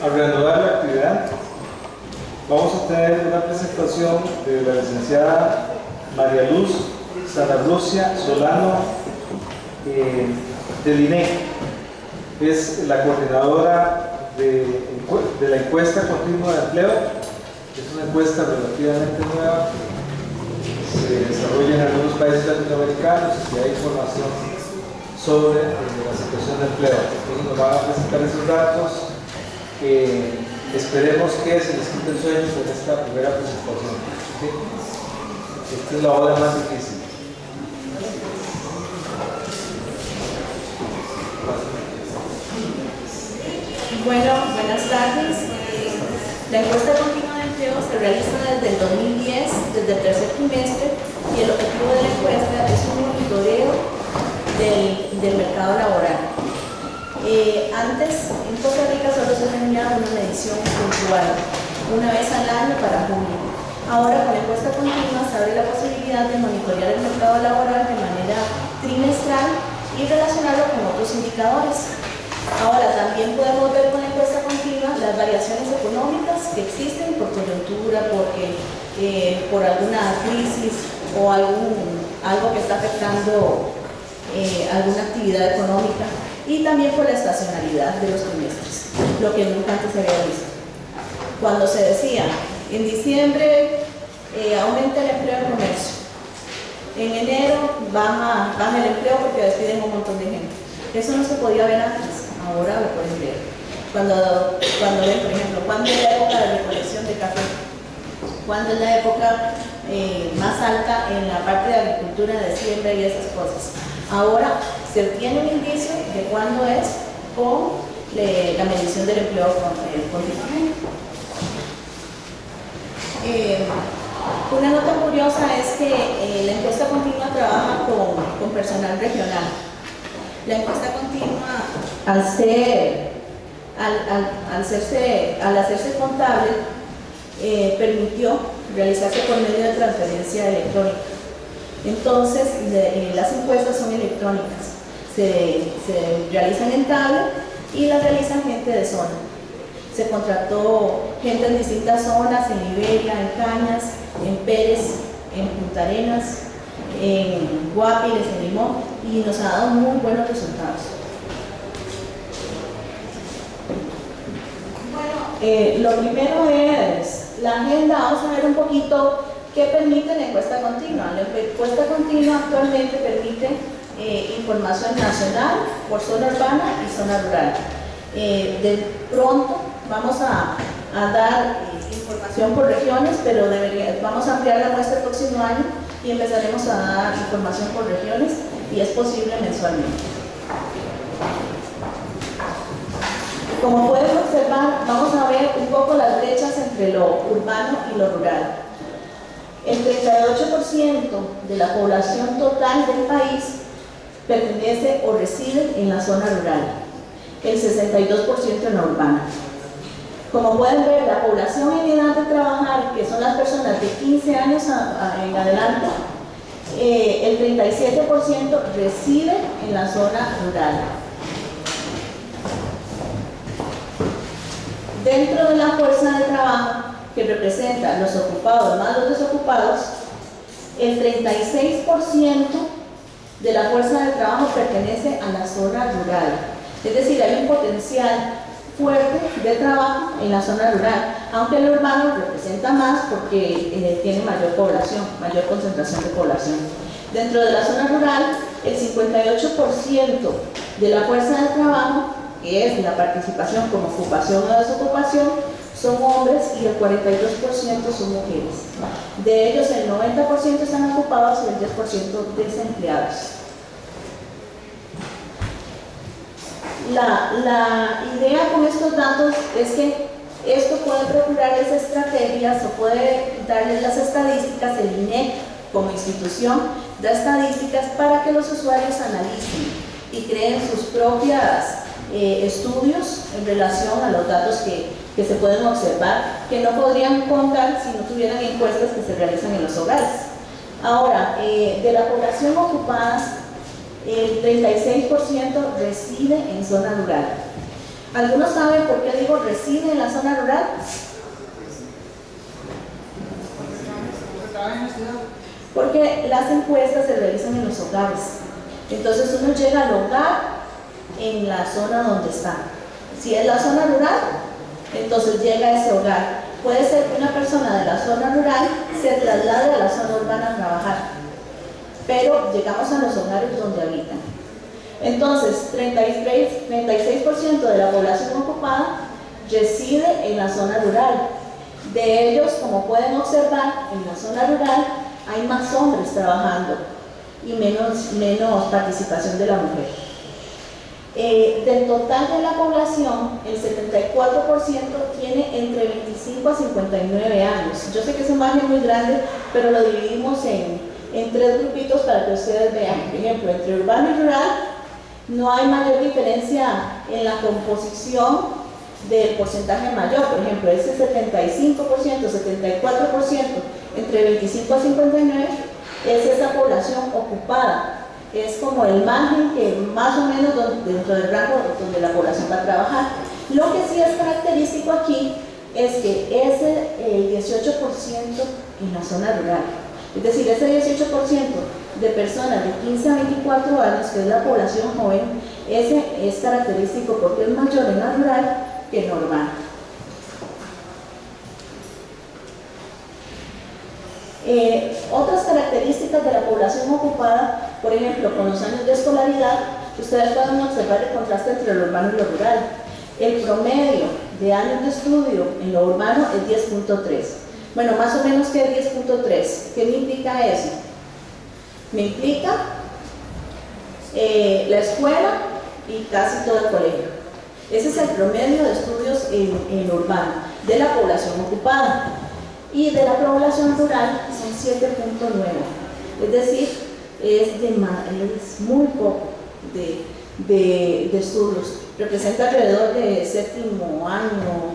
a reanudar la actividad. Vamos a tener una presentación de la licenciada María Luz Sanarrucia Solano del INEC. Es la coordinadora de la encuesta continua de empleo. Es una encuesta relativamente nueva, se desarrolla en algunos países latinoamericanos y hay información sobre la situación de empleo. Entonces nos van a presentar esos datos. Esperemos que se les quite el sueño con esta primera presentación. ¿Sí? Esta es la hora más difícil. Bueno, buenas tardes. La encuesta continua de empleo se realiza desde el 2010, desde el tercer trimestre, y el objetivo de la encuesta es un monitoreo del mercado laboral. Antes, en Costa Rica solo se tenía una medición puntual, una vez al año para junio. Ahora, con la encuesta continua, se abre la posibilidad de monitorear el mercado laboral de manera trimestral y relacionarlo con otros indicadores. Ahora, también podemos ver con la encuesta continua las variaciones económicas que existen por coyuntura, por alguna crisis o algo que está afectando alguna actividad económica, y también por la estacionalidad de los trimestres, lo que nunca antes se había visto. Cuando se decía, en diciembre aumenta el empleo en comercio, en enero baja el empleo porque despiden un montón de gente. Eso no se podía ver antes, ahora lo pueden ver. Cuando ven, por ejemplo, cuándo es la época de recolección de café, cuándo es la época más alta en la parte de agricultura, de siembra y esas cosas. Ahora se tiene un indicio de cuándo es con la medición del empleo continuo. Una nota curiosa es que la encuesta continua trabaja con personal regional. La encuesta continua, al hacerse contable, permitió realizarse por medio de transferencia electrónica. Entonces, las encuestas son electrónicas, se realizan en tablet y las realizan gente de zona. Se contrató gente en distintas zonas, en Liberia, en Cañas, en Pérez, en Punta Arenas, en Guapiles, en Limón, y nos ha dado muy buenos resultados. Bueno, lo primero es la agenda. Vamos a ver un poquito qué permite la encuesta continua. La encuesta continua actualmente permite información nacional por zona urbana y zona rural. De pronto vamos a dar información por regiones, pero vamos a ampliar la muestra el próximo año y empezaremos a dar información por regiones, y es posible mensualmente. Como pueden observar, vamos a ver un poco las brechas entre lo urbano y lo rural. El 38% de la población total del país pertenece o reside en la zona rural, el 62% en la urbana. Como pueden ver, la población en edad de trabajar, que son las personas de 15 años en adelante, el 37% reside en la zona rural. Dentro de la fuerza de trabajo, que representa los ocupados más los desocupados, el 36% de la fuerza de trabajo pertenece a la zona rural. Es decir, hay un potencial fuerte de trabajo en la zona rural, aunque el urbano representa más porque tiene mayor población, mayor concentración de población. Dentro de la zona rural, el 58% de la fuerza de trabajo, que es la participación como ocupación o desocupación, son hombres, y el 42% son mujeres. De ellos, el 90% están ocupados y el 10% desempleados. La idea con estos datos es que esto puede procurarles estrategias o puede darles las estadísticas. El INEC como institución da estadísticas para que los usuarios analicen y creen sus propias estudios en relación a los datos que se pueden observar, que no podrían contar si no tuvieran encuestas que se realizan en los hogares. Ahora, de la población ocupada, el 36% reside en zona rural. ¿Algunos saben por qué digo reside en la zona rural? Porque las encuestas se realizan en los hogares. Entonces uno llega al hogar en la zona donde está. Si es la zona rural, entonces llega a ese hogar. Puede ser que una persona de la zona rural se traslade a la zona urbana a trabajar, pero llegamos a los hogares donde habitan. Entonces, 36% de la población ocupada reside en la zona rural. De ellos, como pueden observar, en la zona rural hay más hombres trabajando y menos participación de la mujer. Del total de la población, el 74% tiene entre 25 a 59 años. Yo sé que es un margen muy grande, pero lo dividimos en tres grupitos para que ustedes vean. Por ejemplo, entre urbano y rural no hay mayor diferencia en la composición del porcentaje mayor. Por ejemplo, ese 75%, 74% entre 25 a 59 es esa población ocupada. Es como el margen que más o menos dentro del rango donde la población va a trabajar. Lo que sí es característico aquí es que ese 18% en la zona rural. Es decir, ese 18% de personas de 15 a 24 años, que es la población joven, ese es característico porque es mayor en la rural que en la urbana. Otras características de la población ocupada, por ejemplo, con los años de escolaridad, ustedes pueden observar el contraste entre lo urbano y lo rural. El promedio de años de estudio en lo urbano es 10.3. Bueno, más o menos que 10.3. ¿Qué me implica eso? Me implica la escuela y casi todo el colegio. Ese es el promedio de estudios en urbano de la población ocupada. Y de la población rural son 7.9, es decir, es muy poco de estudios, representa alrededor de séptimo año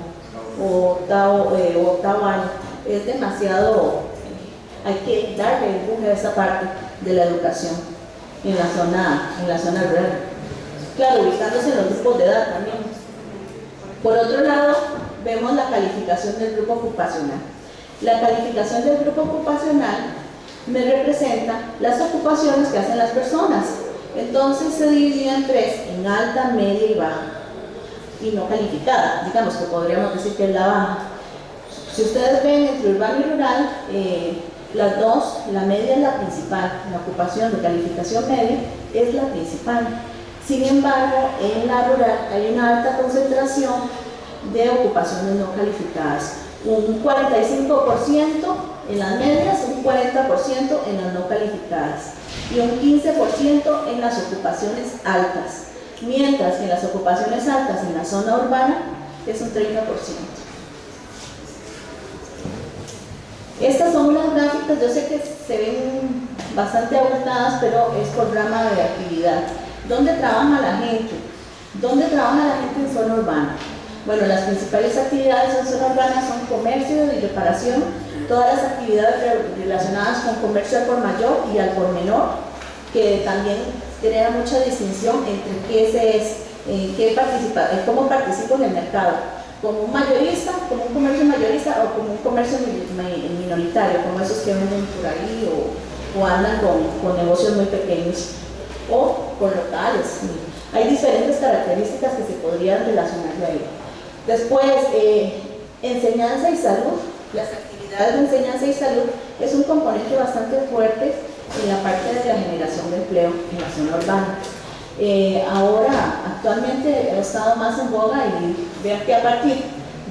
o octavo año, es demasiado, hay que darle empuje a esa parte de la educación en la zona rural, claro, ubicándose en los grupos de edad también. Por otro lado, vemos la calificación del grupo ocupacional. La calificación del grupo ocupacional me representa las ocupaciones que hacen las personas. Entonces se divide en tres, en alta, media y baja. Y no calificada, digamos que podríamos decir que es la baja. Si ustedes ven entre urbano y rural, las dos, la media es la principal, la ocupación de calificación media es la principal. Sin embargo, en la rural hay una alta concentración de ocupaciones no calificadas. Un 45% en las medias, un 40% en las no calificadas y un 15% en las ocupaciones altas, mientras que en las ocupaciones altas en la zona urbana es un 30%. Estas son unas gráficas, yo sé que se ven bastante abultadas, pero es por rama de actividad. ¿Dónde trabaja la gente? ¿Dónde trabaja la gente en zona urbana? Bueno, las principales actividades en zona urbana son comercio y reparación, todas las actividades relacionadas con comercio al por mayor y al por menor, que también crea mucha distinción entre cómo participo en el mercado, como un mayorista, como un comercio mayorista o como un comercio minoritario, como esos que venden por ahí o andan con negocios muy pequeños o con locales. Hay diferentes características que se podrían relacionar de ahí. Después, enseñanza y salud. Las actividades de enseñanza y salud es un componente bastante fuerte en la parte de la generación de empleo en la zona urbana. Ahora, actualmente ha estado más en boga y vean que a partir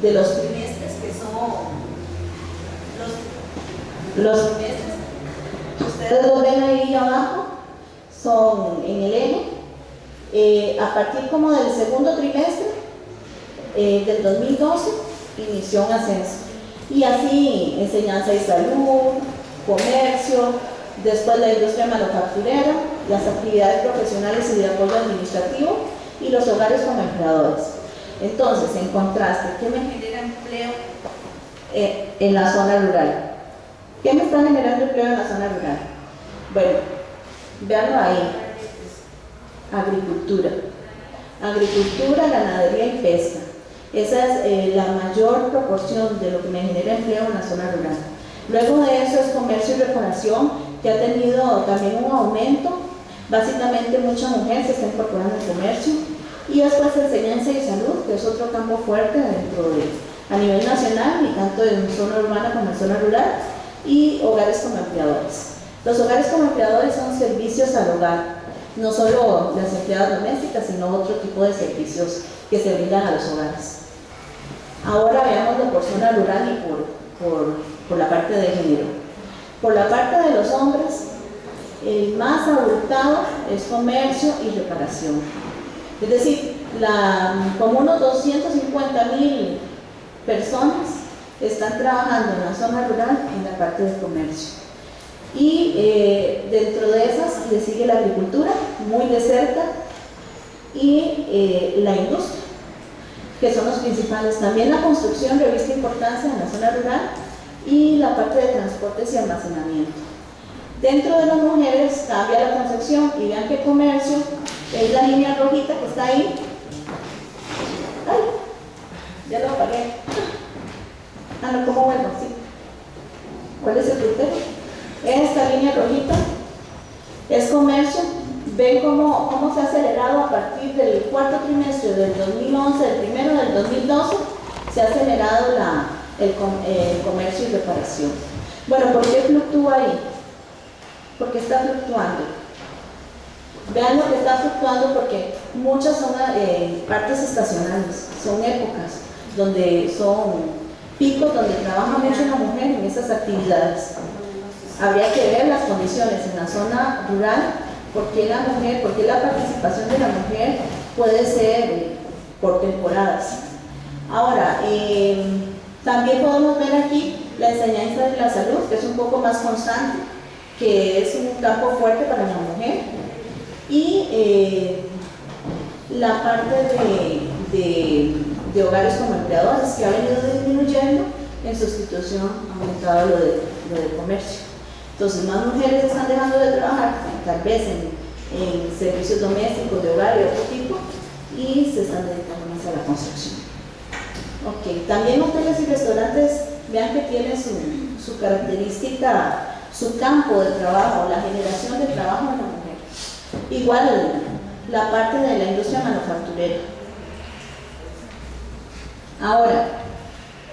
de los trimestres, que son los trimestres, ustedes lo ven ahí abajo, son en el eje, a partir como del segundo trimestre del 2012 inició un ascenso y así enseñanza y salud, comercio, después la industria manufacturera, las actividades profesionales y de apoyo administrativo y los hogares con empleadores. Entonces, en contraste, ¿qué me genera empleo en la zona rural? ¿Qué me está generando empleo en la zona rural? Bueno, véanlo ahí, agricultura. agricultura, ganadería y pesca. Esa es la mayor proporción de lo que me genera empleo en la zona rural. Luego de eso es comercio y reparación, que ha tenido también un aumento. Básicamente muchas mujeres se están incorporando al comercio. Y después enseñanza y salud, que es otro campo fuerte a nivel nacional, y tanto en zona urbana como en zona rural, y hogares como empleadores. Los hogares como empleadores son servicios al hogar, no solo las empleadas domésticas, sino otro tipo de servicios que se brindan a los hogares. Ahora veámoslo por zona rural y por la parte de género. Por la parte de los hombres, el más abultado es comercio y reparación. Es decir, como unos 250,000 personas están trabajando en la zona rural en la parte de comercio. Y dentro de esas le sigue la agricultura, muy de cerca, y la industria, que son los principales. También la construcción reviste importancia en la zona rural y la parte de transportes y almacenamiento. Dentro de las mujeres cambia la concepción y vean que comercio es la línea rojita que está ahí. ¡Ay! Ya lo apagué. Ah, no, ¿cómo vuelvo? Sí. ¿Cuál es el criterio? Esta línea rojita es comercio. Ven cómo se ha acelerado a partir del cuarto trimestre del 2011, del primero del 2012, se ha acelerado el comercio y reparación. Bueno, ¿por qué fluctúa ahí? Porque está fluctuando. Vean lo que está fluctuando, porque muchas son partes estacionales, son épocas donde son picos donde trabaja mucho la mujer en esas actividades. Habría que ver las condiciones en la zona rural, por qué la participación de la mujer puede ser por temporadas. Ahora, también podemos ver aquí la enseñanza de la salud, que es un poco más constante, que es un campo fuerte para la mujer, y la parte de hogares como empleadores, que ha venido disminuyendo, en sustitución ha aumentado lo de comercio. Entonces, más mujeres están dejando de trabajar, tal vez en servicios domésticos, de hogar y otro tipo, y se están dedicando más a la construcción. Ok, también hoteles y restaurantes, vean que tienen su característica, su campo de trabajo, la generación de trabajo de la mujer. Igual la parte de la industria manufacturera. Ahora,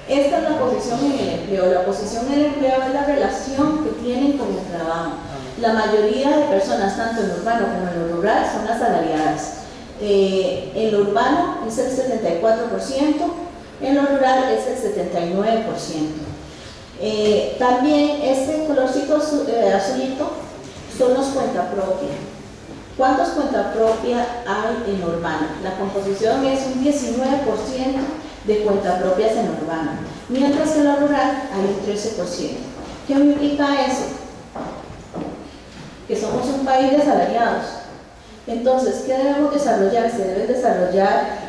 esta es la posición en el empleo. La posición en el empleo es la relación que tienen con el trabajo. La mayoría de personas, tanto en lo urbano como en lo rural, son asalariadas. En lo urbano es el 74%, en lo rural es el 79%. También este colorcito azulito son los cuenta propia. ¿Cuántos cuenta propia hay en lo urbano? La composición es un 19% de cuenta propias en lo urbano, mientras que en lo rural hay un 13%. ¿Qué implica eso? Que somos un país de asalariados. Entonces, ¿qué debemos desarrollar? Se debe desarrollar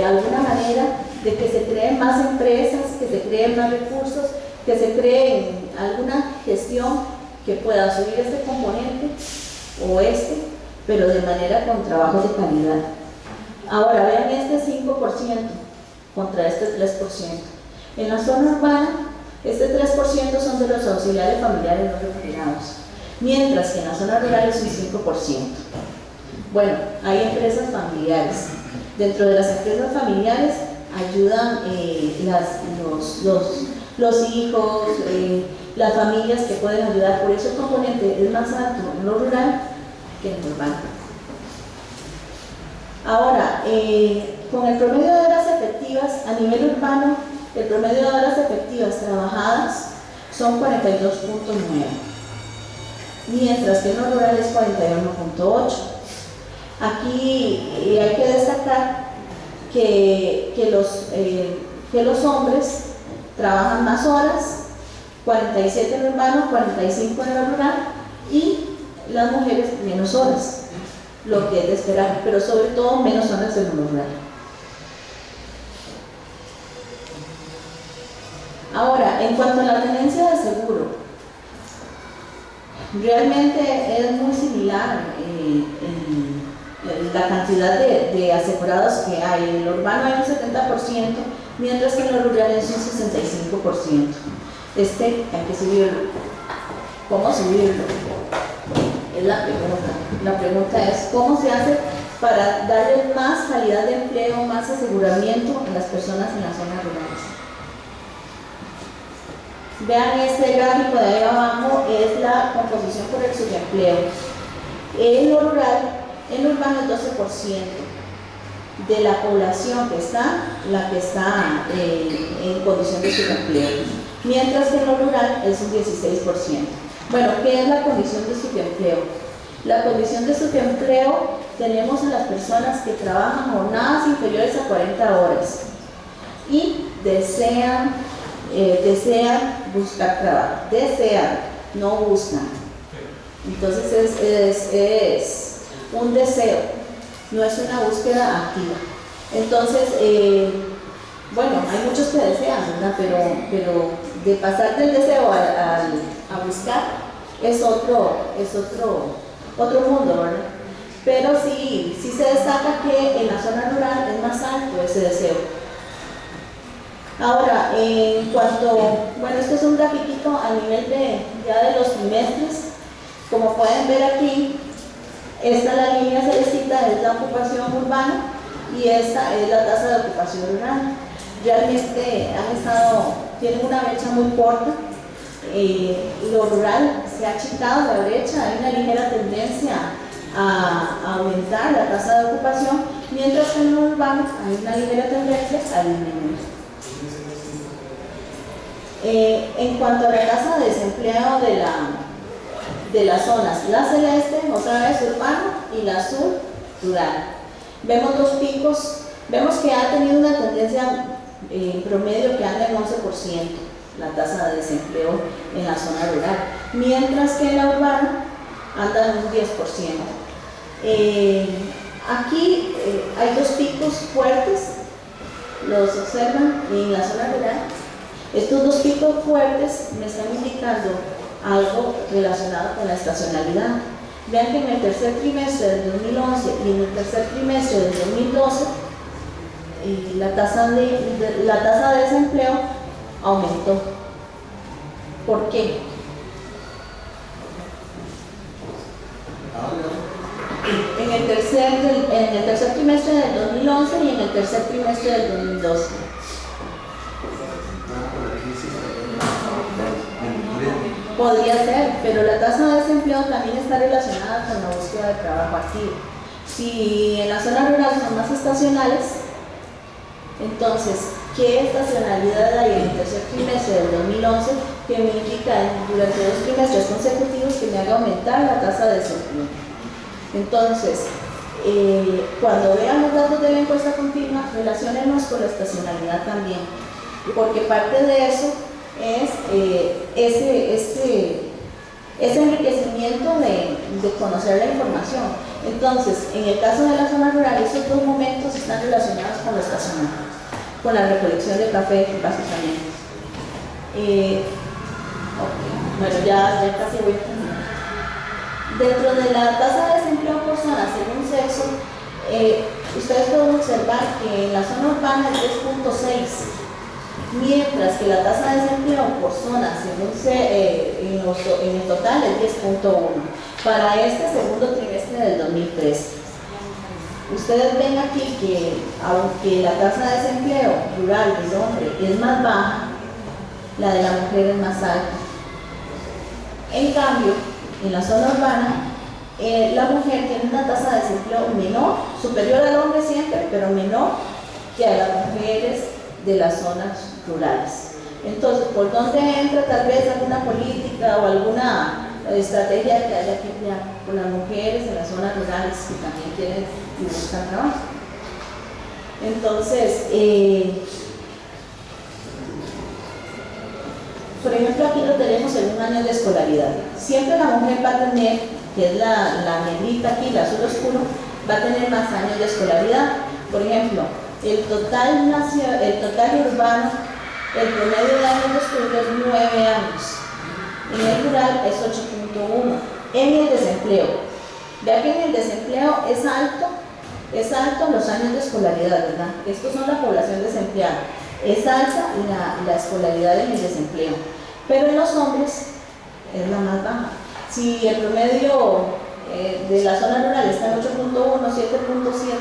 alguna manera de que se creen más empresas, que se creen más recursos, que se creen alguna gestión que pueda subir este componente o pero de manera con trabajos de calidad. Ahora vean este 5% contra este 3%. En la zona urbana, este 3% son de los auxiliares familiares no remunerados, mientras que en la zona rural es un 5%. Bueno, hay empresas familiares. Dentro de las empresas familiares ayudan los hijos, las familias que pueden ayudar. Por eso el componente es más alto en lo rural que en lo urbano. Ahora, con el promedio de horas efectivas a nivel urbano, el promedio de horas efectivas trabajadas son 42.9, mientras que en lo rural es 41.8. Aquí hay que destacar que los hombres trabajan más horas, 47 en lo urbano, 45 en lo rural, y las mujeres menos horas, lo que es de esperar, pero sobre todo menos horas en lo rural. Ahora, en cuanto a la tenencia de seguro, realmente es muy similar la cantidad de asegurados que hay. En el urbano hay un 70%, mientras que en lo rural es un 65%. Hay que subirlo. ¿Cómo subirlo? Es la pregunta. La pregunta es, ¿cómo se hace para darle más calidad de empleo, más aseguramiento a las personas en las zonas rurales? Vean este gráfico de ahí abajo, es la composición por el subempleo. En lo rural, en lo urbano es 12% de la población que está, la que está en condición de subempleo, mientras que en lo rural es un 16%. Bueno, ¿qué es la condición de subempleo? La condición de subempleo tenemos a las personas que trabajan jornadas inferiores a 40 horas y desean buscar trabajo, no buscan. Entonces es un deseo, no es una búsqueda activa. Entonces, bueno, hay muchos que desean, ¿verdad? Pero de pasar del deseo a buscar es otro mundo, ¿verdad? Pero sí se destaca que en la zona rural es más alto ese deseo. Ahora, en cuanto, bueno, esto es un grafiquito a nivel ya de los trimestres. Como pueden ver aquí, esta la línea celestita es la ocupación urbana y esta es la tasa de ocupación rural. Realmente tienen una brecha muy corta. Lo rural se ha achicado la brecha, hay una ligera tendencia a aumentar la tasa de ocupación, mientras que en lo urbano hay una ligera tendencia a disminuir. En cuanto a la tasa de desempleo de las zonas, la celeste, otra vez urbano, y la azul, rural. Vemos dos picos, vemos que ha tenido una tendencia promedio que anda en 11%, la tasa de desempleo en la zona rural, mientras que en la urbana anda en un 10%. Aquí hay dos picos fuertes, los observan en la zona rural. Estos dos picos fuertes me están indicando algo relacionado con la estacionalidad. Vean que en el tercer trimestre del 2011 y en el tercer trimestre del 2012 la tasa de desempleo aumentó. ¿Por qué? En el tercer trimestre del 2011 y en el tercer trimestre del 2012. Podría ser, pero la tasa de desempleo también está relacionada con la búsqueda de trabajo activo. Si en las zonas rurales son más estacionales, entonces, ¿qué estacionalidad hay en el tercer trimestre del 2011 que me indica durante 2 trimestres consecutivos que me haga aumentar la tasa de desempleo? Entonces, cuando vean los datos de la encuesta continua, relaciónenos con la estacionalidad también, porque parte de eso es ese enriquecimiento de conocer la información. Entonces, en el caso de la zona rural, esos dos momentos están relacionados con lo estacional, con la recolección de café, básicamente. Bueno, ya casi voy a terminar. Dentro de la tasa de desempleo por zona, según sexo, ustedes pueden observar que en la zona urbana es 3.6, mientras que la tasa de desempleo por zona, según en el total, es 10.1 para este segundo trimestre del 2013. Ustedes ven aquí que, aunque la tasa de desempleo rural del hombre es más baja, la de la mujer es más alta. En cambio, en la zona urbana, la mujer tiene una tasa de desempleo menor, superior al hombre siempre, pero menor que a las mujeres de las zonas rurales. Entonces, ¿por dónde entra tal vez alguna política o alguna estrategia que haya que emplear con las mujeres en las zonas rurales que también quieren y buscan trabajo? Entonces, por ejemplo, aquí lo tenemos en un año de escolaridad. Siempre la mujer va a tener, que es la negrita aquí, el azul oscuro, va a tener más años de escolaridad. Por ejemplo, el total urbano, el promedio de años de estudio es 9 años. En el rural es 8.1. En el desempleo, vea que en el desempleo es alto Es alto los años de escolaridad, ¿verdad? Estos son la población desempleada. Es alta la escolaridad en el desempleo, pero en los hombres es la más baja. Si el promedio de la zona rural está en 8.1, 7.7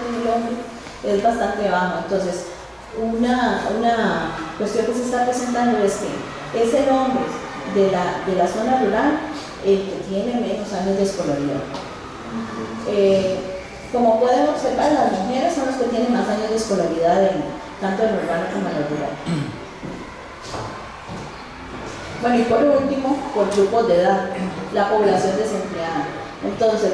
en el hombre, es bastante bajo. Entonces, una cuestión que se está presentando es que es el hombre de la zona rural el que tiene menos años de escolaridad. Como pueden observar, las mujeres son las que tienen más años de escolaridad tanto en lo urbano como en lo rural. Bueno, y por último, por grupos de edad, la población desempleada. Entonces,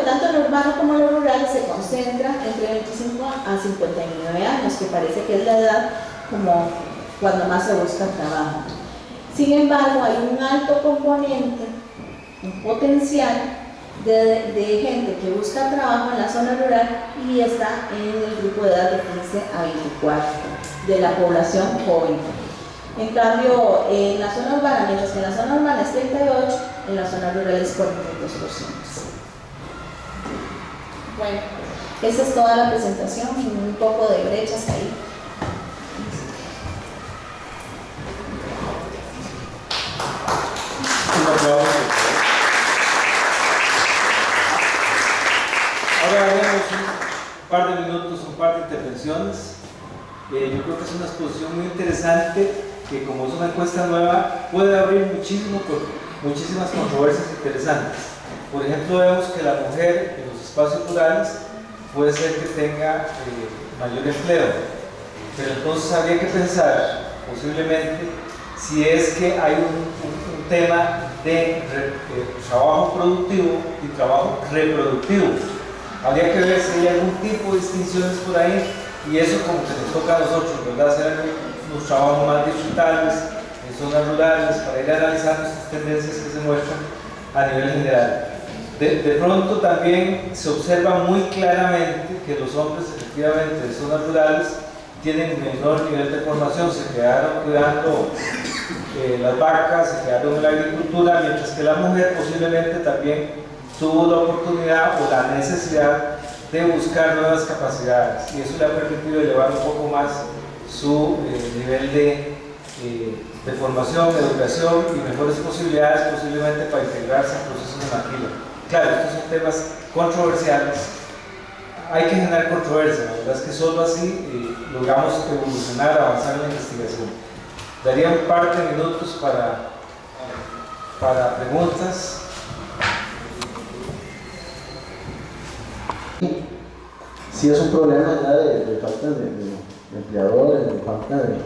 tanto en lo urbano como en lo rural se concentra entre 25 a 59 años, que parece que es la edad como cuando más se busca trabajo. Sin embargo, hay un alto componente, un potencial de gente que busca trabajo en la zona rural y está en el grupo de edad de 15 a 24 de la población joven. En cambio, en la zona urbana, mientras que en la zona urbana es 38, en la zona rural es 42%. Bueno, esa es toda la presentación, un poco de brechas ahí. Ahora haremos un par de minutos, un par de intervenciones. Yo creo que es una exposición muy interesante que, como es una encuesta nueva, puede abrir muchísimas controversias interesantes. Por ejemplo, vemos que la mujer en los espacios rurales puede ser que tenga mayor empleo, pero entonces habría que pensar posiblemente si es que hay un tema de trabajo productivo y trabajo reproductivo. Habría que ver si hay algún tipo de distinciones por ahí, y eso como que nos toca a nosotros, ¿verdad? Hacer unos trabajos más digitales en zonas rurales para ir analizando estas tendencias que se muestran a nivel general. De pronto también se observa muy claramente que los hombres efectivamente de zonas rurales tienen menor nivel de formación, se quedaron cuidando las vacas, se quedaron en la agricultura, mientras que la mujer posiblemente también tuvo la oportunidad o la necesidad de buscar nuevas capacidades, y eso le ha permitido elevar un poco más su nivel de formación, de educación y mejores posibilidades posiblemente para integrarse en procesos de maquila. Claro, estos son temas controversiales, hay que generar controversia, la verdad es que solo así logramos evolucionar, avanzar en la investigación. Daría un par de minutos para preguntas. Sí es un problema ya de falta de empleadores, de falta de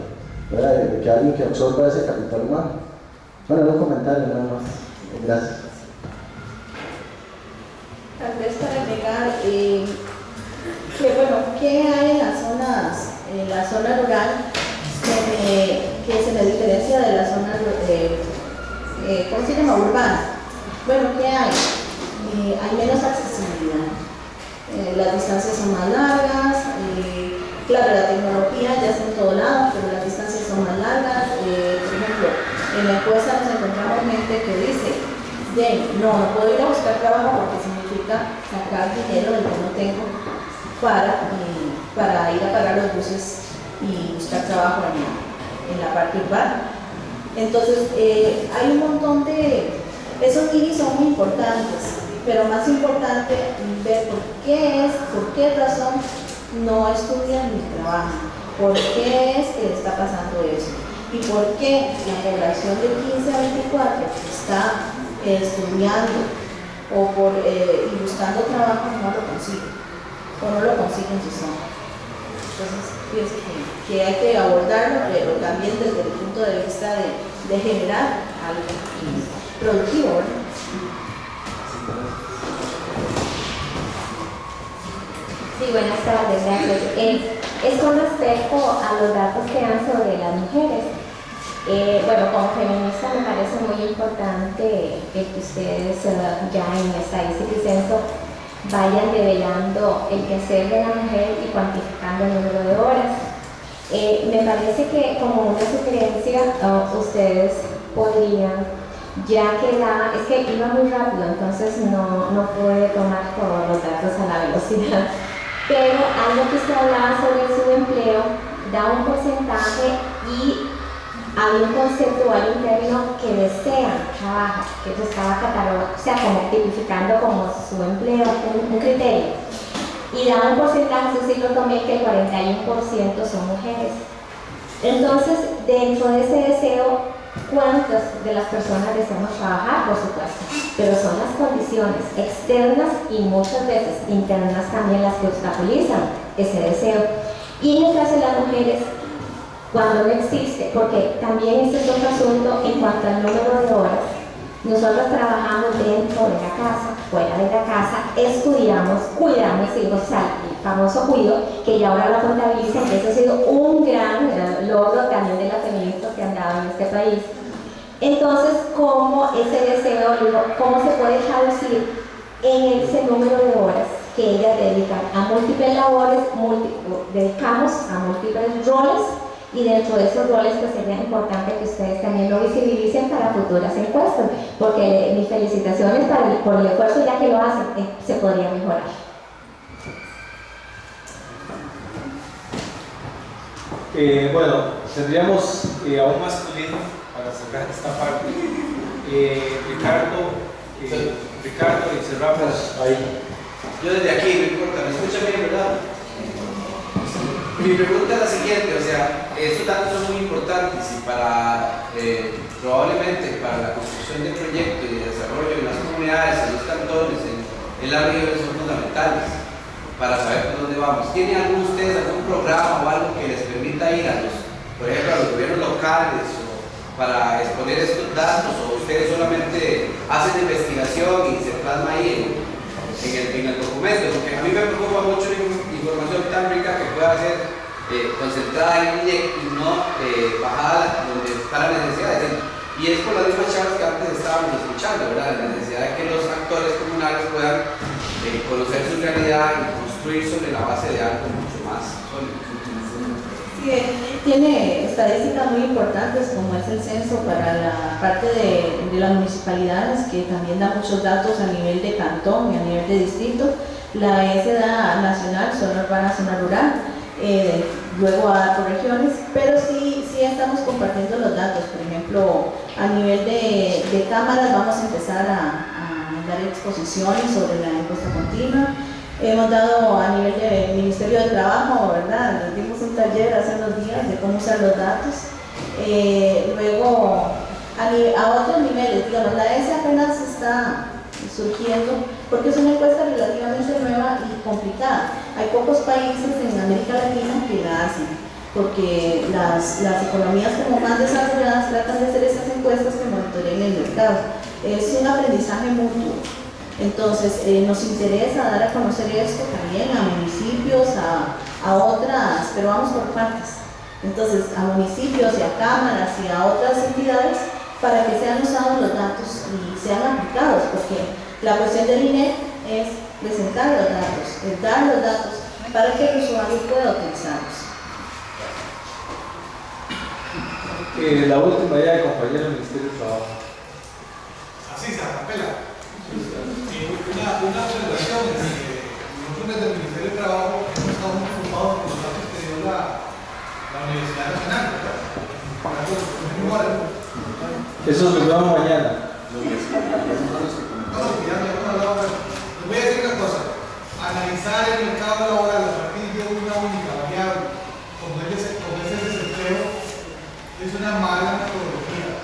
que alguien que absorba ese capital humano. Bueno, un comentario nada más. Gracias. Tal vez para agregar ¿qué hay en la zona rural que se me diferencia de la zona ¿cómo se llama? Urbana? Bueno, ¿qué hay? Hay menos accesibilidad. Las distancias son más largas, claro, la tecnología ya está en todo lado, pero las distancias son más largas. Por ejemplo, en la encuesta nos encontramos gente que dice, no puedo ir a buscar trabajo porque significa sacar dinero del que no tengo para ir a pagar los buses y buscar trabajo en la parte urbana. Entonces, hay un montón esos niños son muy importantes, pero más importante ver por qué razón no estudian ni trabajan, por qué es que está pasando eso y por qué la población de 15 a 24 que está estudiando y buscando trabajo no lo consigue o no lo consigue en su zona. Entonces pienso que hay que abordarlo, pero también desde el punto de vista de generar algo productivo, ¿verdad? Sí, buenas tardes, gracias. Es con respecto a los datos que dan sobre las mujeres. Como feminista me parece muy importante que ustedes ya en estadística y censo vayan develando el quehacer de la mujer y cuantificando el número de horas. Me parece que como una sugerencia ustedes podrían, ya que es que iba muy rápido, entonces no pude tomar todos los datos a la velocidad. pero algo que usted hablaba sobre el subempleo da un porcentaje y hay un concepto o hay un término que desean trabajar, que eso estaba catalogado, o sea, como tipificando como subempleo, un criterio. Y da un porcentaje, eso sí lo tomé, que el 41% son mujeres. Entonces, dentro de ese deseo, ¿cuántas de las personas deseamos trabajar? Por supuesto, pero son las condiciones externas y muchas veces internas también las que obstaculizan ese deseo. Y en el caso de las mujeres, cuando no existe, porque también este es otro asunto en cuanto al número de horas, nosotros trabajamos dentro de la casa, fuera de la casa, estudiamos, cuidamos hijos, o sea, el famoso cuido, que ya ahora lo contabilizan, que eso ha sido un gran logro también de las feministas que han dado en este país. Entonces, ¿cómo ese deseo, cómo se puede traducir en ese número de horas que ellas dedican a múltiples labores, dedicamos a múltiples roles? Y dentro de esos roles pues sería importante que ustedes también lo visibilicen para futuras encuestas, porque mis felicitaciones por el esfuerzo, ya que lo hacen, se podría mejorar. Bueno, tendríamos aún masculino para cerrar esta parte. Ricardo, y cerramos ahí. Yo desde aquí, no importa, me escucha bien, ¿verdad? Mi pregunta es la siguiente, o sea, estos datos son muy importantes y probablemente para la construcción de proyectos y de desarrollo en las comunidades, en los cantones, en las regiones son fundamentales para saber por dónde vamos. ¿Tienen ustedes algún programa o algo que les permita ir por ejemplo, a los gobiernos locales para exponer estos datos, o ustedes solamente hacen investigación y se plasma ahí en el documento? Porque a mí me preocupa mucho la información tan rica que pueda ser concentrada en INEC y no bajada donde está la necesidad. Y es por las mismas charlas que antes estábamos escuchando, ¿verdad? La necesidad de que los actores comunales puedan conocer su realidad y construir sobre la base de algo mucho más sólido. Sí, tiene estadísticas muy importantes como es el censo para la parte de las municipalidades, que también da muchos datos a nivel de cantón y a nivel de distrito. La SDA nacional, zona urbana, zona rural, luego a por regiones, pero sí estamos compartiendo los datos. Por ejemplo, a nivel de cámaras vamos a empezar a dar exposiciones sobre la encuesta continua. Hemos dado a nivel del Ministerio de Trabajo, ¿verdad? Les dimos un taller hace unos días de cómo usar los datos. Luego, a otros niveles, digamos, la ESE apenas está surgiendo porque es una encuesta relativamente nueva y complicada. Hay pocos países en América Latina que la hacen, porque las economías como más desarrolladas tratan de hacer estas encuestas que monitoreen el mercado. Es un aprendizaje mutuo. Entonces, nos interesa dar a conocer esto también a municipios, a otras, pero vamos por partes. Entonces, a municipios y a cámaras y a otras entidades para que sean usados los datos y sean aplicados, porque la cuestión del INEC es presentar los datos, es dar los datos para que el usuario pueda utilizarlos. La última idea de compañero del Ministerio de Trabajo. Así se apela. Una observación es que nosotros desde el Ministerio de Trabajo hemos estado muy preocupados por los datos que dio la Universidad Nacional, ¿verdad? Eso lo vemos mañana. Les voy a decir una cosa: analizar el mercado laboral a partir de una única variable, como es el desempleo, es una mala metodología.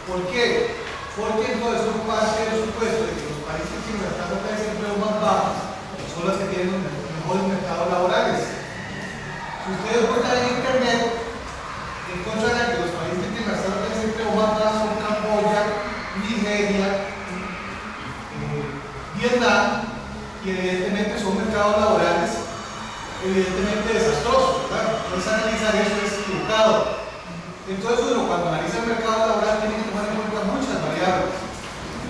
¿Por qué? Porque entonces son parte del supuesto de que los países que tienen las tasas de desempleo más bajas son las que tienen los mejores mercados laborales. Si ustedes buscan en internet, encontrarán que los países que tienen las tasas de desempleo más bajas son Camboya, Nigeria, Vietnam, y evidentemente son mercados laborales evidentemente desastrosos, ¿verdad? Entonces analizar eso es equivocado. Entonces uno cuando analiza el mercado laboral tiene que tomar en cuenta muchas variables.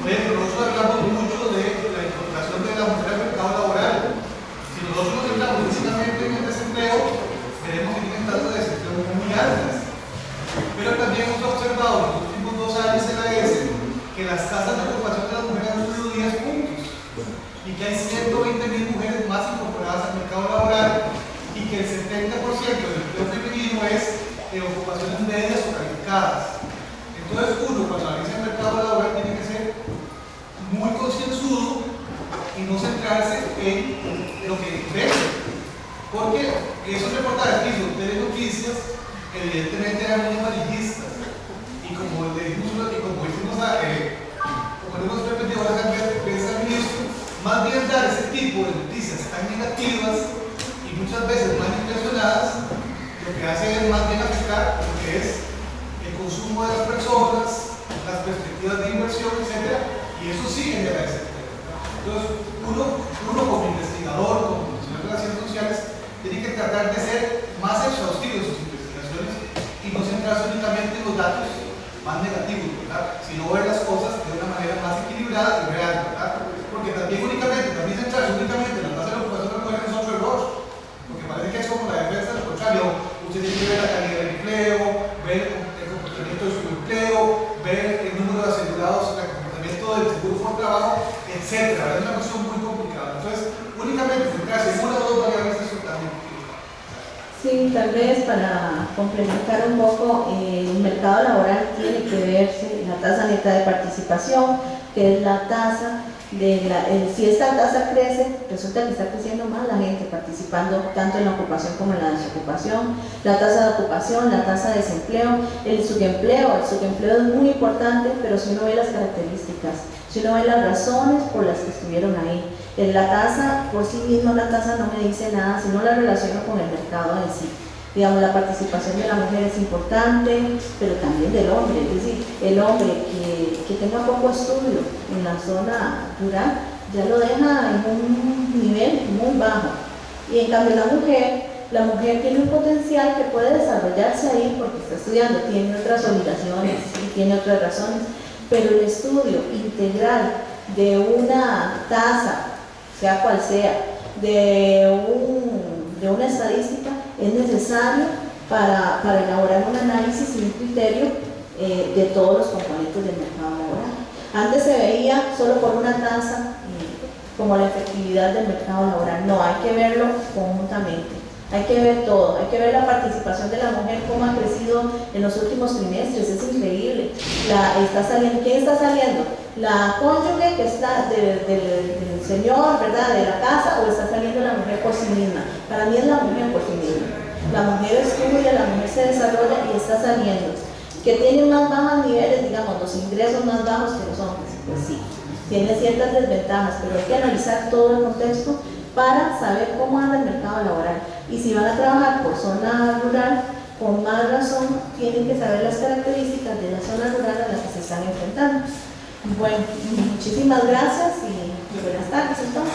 Por ejemplo, nosotros hablamos mucho de la incorporación de la mujer al mercado laboral. Si nosotros nos centramos únicamente en el desempleo, veremos que tienen tasas de desempleo muy altas. Pero también hemos observado en los últimos 2 años en la ESE que las tasas de ocupación de las mujeres han subido 10 puntos y que hay 120.000 mujeres más incorporadas pasa en el mercado laboral y que el 70% del empleo femenino es de ocupaciones medias o calificadas. Entonces uno cuando analiza el mercado laboral tiene que ser muy concienzudo y no centrarse en lo que vende. Porque esos reportajes que hizo Telenoticias evidentemente eran muy amarillistas. Y como le dijimos, como hicimos como le hemos repetido a las veces al ministro, más bien dar ese tipo de noticias tan negativas y muchas veces mal intencionadas, lo que hace es más bien afectar lo que es el consumo de las personas, las perspectivas de inversión, etc. Y eso sí genera ese problema. Entonces, uno como investigador, como profesional de las ciencias sociales, tiene que tratar de ser más exhaustivo en sus investigaciones y no centrarse únicamente en los datos más negativos, ¿verdad? Sino ver las cosas de una manera más equilibrada y real, ¿verdad? Porque también centrarse únicamente en la tasa de ocupación de las mujeres es otro error, porque parece que es como la defensa, al contrario, usted tiene que ver la calidad del empleo, ver el comportamiento de su empleo, ver el número de asegurados, el comportamiento del seguro por trabajo, etc. Es una cuestión muy complicada. Entonces, únicamente centrarse en una o dos variables es totalmente. Sí, tal vez para complementar un poco, el mercado laboral tiene que verse la tasa neta de participación, que es la tasa si esta tasa crece, resulta que está creciendo más la gente participando tanto en la ocupación como en la desocupación, la tasa de ocupación, la tasa de desempleo, el subempleo es muy importante, pero si uno ve las características, si uno ve las razones por las que estuvieron ahí, la tasa por sí misma, la tasa no me dice nada, sino la relaciono con el mercado en sí. Digamos, la participación de la mujer es importante, pero también del hombre, es decir, el hombre que tenga poco estudio en la zona rural, ya lo deja en un nivel muy bajo. Y en cambio la mujer tiene un potencial que puede desarrollarse ahí porque está estudiando, tiene otras obligaciones y tiene otras razones, pero el estudio integral de una tasa, sea cual sea, de una estadística, es necesario para elaborar un análisis y un criterio de todos los componentes del mercado laboral. Antes se veía solo por una tasa como la efectividad del mercado laboral. No, hay que verlo conjuntamente. Hay que ver todo, hay que ver la participación de la mujer, cómo ha crecido en los últimos trimestres, es increíble. ¿Quién está saliendo? ¿La cónyuge que está del señor, ¿verdad?, de la casa, o está saliendo la mujer por sí misma? Para mí es la mujer por sí misma. La mujer estudia, la mujer se desarrolla y está saliendo. Que tiene más bajos niveles, digamos, los ingresos más bajos que los hombres, pues sí, tiene ciertas desventajas, pero hay que analizar todo el contexto para saber cómo anda el mercado laboral. Y si van a trabajar por zona rural, con más razón tienen que saber las características de la zona rural a la que se están enfrentando. Bueno, muchísimas gracias y buenas tardes entonces.